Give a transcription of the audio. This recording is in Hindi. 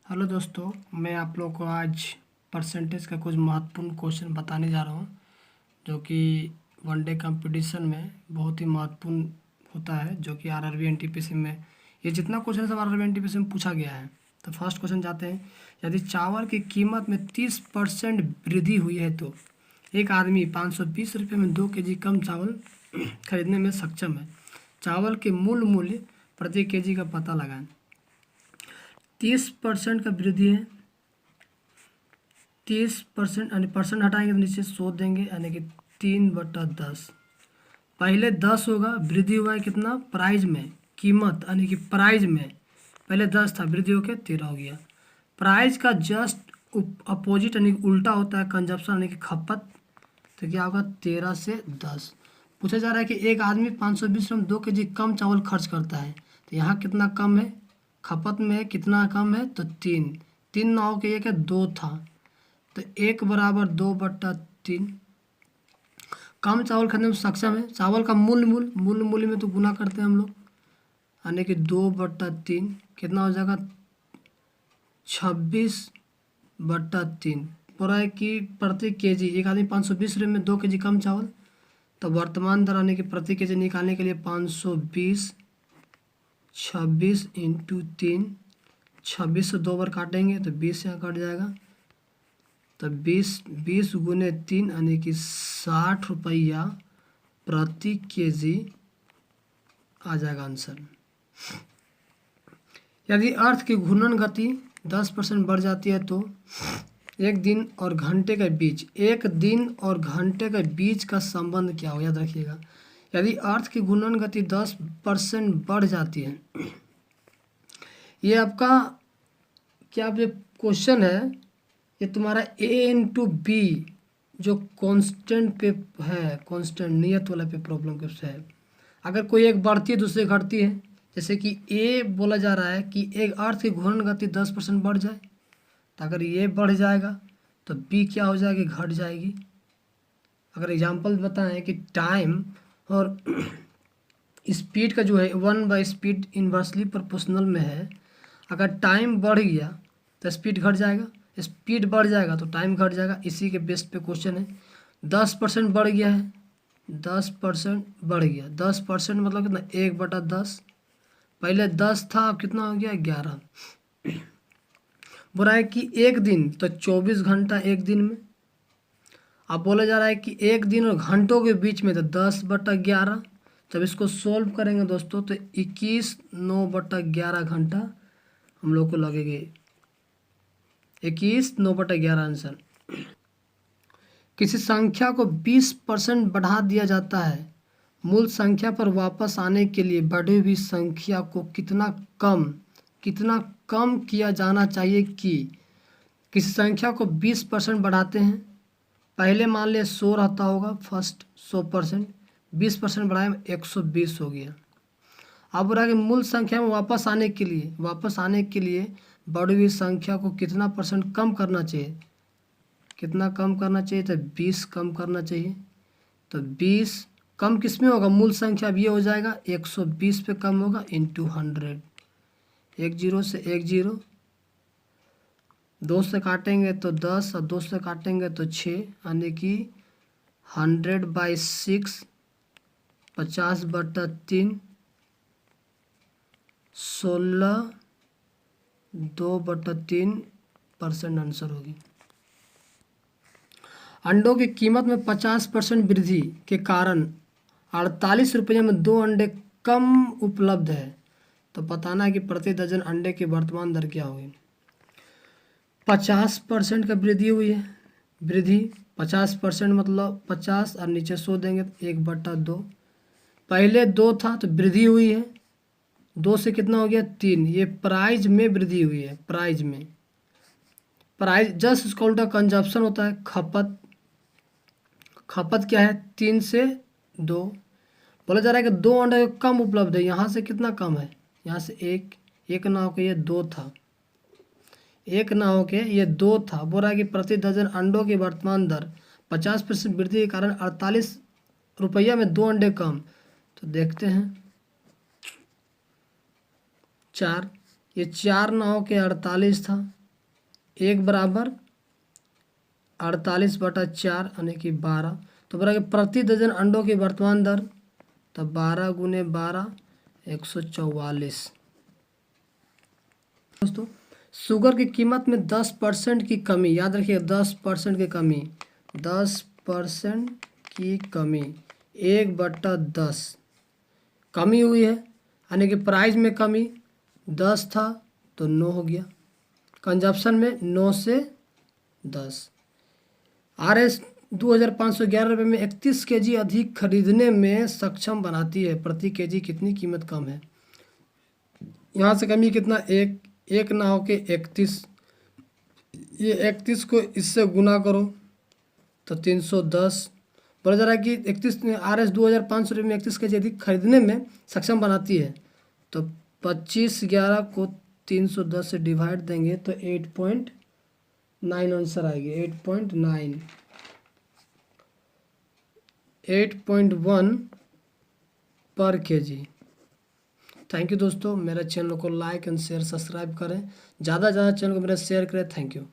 हेलो दोस्तों, मैं आप लोगों को आज परसेंटेज का कुछ महत्वपूर्ण क्वेश्चन बताने जा रहा हूँ जो कि वनडे कंपटीशन में बहुत ही महत्वपूर्ण होता है, जो कि आरआरबी एनटीपीसी में ये जितना क्वेश्चन है सब आरआरबी एनटीपीसी में पूछा गया है। तो फर्स्ट क्वेश्चन जाते हैं। यदि चावल की कीमत में 30% वृद्धि हुई है तो एक आदमी 520 रुपये में 2 केजी कम चावल खरीदने में सक्षम है। चावल के मूल मूल्य प्रति केजी का पता लगाएं। 30% का वृद्धि है। 30% यानी परसेंट हटाएंगे तो नीचे 100 देंगे, यानी कि 3/10। पहले 10 होगा, वृद्धि हुआ है कितना प्राइज में, कीमत यानी कि प्राइज में पहले 10 था, वृद्धि होकर 13 हो गया। प्राइज का जस्ट अपोजिट यानी कि उल्टा होता है कंजप्शन यानी कि खपत। तो क्या होगा 13 से 10। पूछा जा रहा है कि एक आदमी 520 ग्राम 2 केजी कम चावल खर्च करता है, तो यहाँ कितना कम है, खपत में कितना कम है, तो 3। 3 ना हो के एक है 2 था, तो 1 बराबर 2/3। कम चावल खरीदने में सक्षम है। चावल का मूल्य में तो गुना करते हैं हम लोग, यानी कि 2/3 कितना हो जाएगा 26/3। पूरा है कि प्रति केजी एक आदमी 520 रुपये में 2 केजी कम चावल, तो वर्तमान दर यानी कि प्रति केजी निकालने के लिए 520 26 × 3, 26 से 2 बार काटेंगे तो 20 यहाँ कट जाएगा, तो 20 गुने 3 यानी कि 60 रुपया प्रति केजी आ जाएगा आंसर। यदि अर्थ की घूर्णन गति 10% बढ़ जाती है तो एक दिन और घंटे के बीच का संबंध क्या हो, याद रखिएगा। यदि अर्थ की घूर्णन गति 10% बढ़ जाती है, ये आपका क्या ये क्वेश्चन है, ये तुम्हारा A/B जो कांस्टेंट पे है, कांस्टेंट नियत वाला पे प्रॉब्लम के है। अगर कोई एक बढ़ती है दूसरी घटती है, जैसे कि A बोला जा रहा है कि एक अर्थ की घूर्णन गति 10% बढ़ जाए, तो अगर ये बढ़ जाएगा तो B क्या हो जाएगी, घट जाएगी। अगर एग्जांपल बताएं कि टाइम और स्पीड का जो है 1/स्पीड इन्वर्सली प्रोपोर्शनल में है, अगर टाइम बढ़ गया तो स्पीड घट जाएगा, स्पीड बढ़ जाएगा तो टाइम घट जाएगा। इसी के बेस पे क्वेश्चन है। 10% बढ़ गया है, 10% बढ़ गया, 10% मतलब कितना 1/10। पहले 10 था, अब कितना हो गया 11। बोला है कि एक दिन तो 24 घंटा एक दिन में। अब बोला जा रहा है कि एक दिन और घंटों के बीच में तो 10/11। जब इसको सोल्व करेंगे दोस्तों तो 21 9/11 घंटा हम लोग को लगेगी। 21 9/11 आंसर। किसी संख्या को 20% बढ़ा दिया जाता है, मूल संख्या पर वापस आने के लिए बढ़ी हुई संख्या को कितना कम किया जाना चाहिए कि किसी संख्या को 20% बढ़ाते हैं। पहले मान लिया 100 रहता होगा, फर्स्ट 100%, 20% बढ़ाए 120 हो गया। अब बोला कि मूल संख्या में वापस आने के लिए बढ़ी हुई संख्या को कितना % कम करना चाहिए, कितना कम करना चाहिए, तो 20 कम करना चाहिए। तो 20 कम किस में होगा, मूल संख्या अब ये हो जाएगा 120 पे कम होगा इंटू 100। 1 0 से 1 0, 2 से काटेंगे तो 10 और 2 से काटेंगे तो 6, यानी कि 100/6 50/3 16 2/3% आंसर होगी। अंडों की कीमत में 50% वृद्धि के कारण 48 रुपये में 2 अंडे कम उपलब्ध है, तो बताना है कि प्रति दर्जन अंडे की वर्तमान दर क्या होगी। 50% का वृद्धि हुई है, वृद्धि 50% मतलब 50 और नीचे 100 देंगे तो 1/2। पहले 2 था तो वृद्धि हुई है, 2 से कितना हो गया 3। ये प्राइज में वृद्धि हुई है, प्राइज में। प्राइज जस्ट इसका उल्टा कंजप्शन होता है, खपत क्या है 3 से 2। बोला जा रहा है कि 2 अंडे कम उपलब्ध है, यहाँ से कितना कम है, यहाँ से 1 ना होकर ये 2 था, 1 ना होके ये 2 था। बोल रहा है कि प्रति दर्जन अंडों की वर्तमान दर 50% वृद्धि के कारण 48 रुपया में 2 अंडे कम। तो देखते हैं 4, ये 4 ना होके 48 था, 1 बराबर 48/4 यानी कि 12। तो बराबर प्रति दर्जन अंडों की वर्तमान दर, तो 12 गुने 12 144। दोस्तों शुगर की कीमत में 10% की कमी, याद रखिए 10% की कमी, 10% की कमी 1/10 कमी हुई है, यानी कि प्राइस में कमी 10 था तो 9 हो गया, कंजप्शन में 9 से 10। RS 2511 रुपये में 31 kg अधिक खरीदने में सक्षम बनाती है, प्रति केजी कितनी कीमत कम है। यहाँ से कमी कितना, एक ना हो के 31, ये 31 को इससे गुना करो तो 310। बोला जा रहा है कि 31 RS 2500 रुपये में 31 kg अधिक खरीदने में सक्षम बनाती है, तो 2511 को 310 से डिवाइड देंगे तो 8.9 आंसर आएगी। 8.9, 8.1 पर केजी। थैंक यू दोस्तों, मेरे चैनल को लाइक एंड शेयर सब्सक्राइब करें, ज़्यादा से ज़्यादा चैनल को मेरा शेयर करें। Thank you.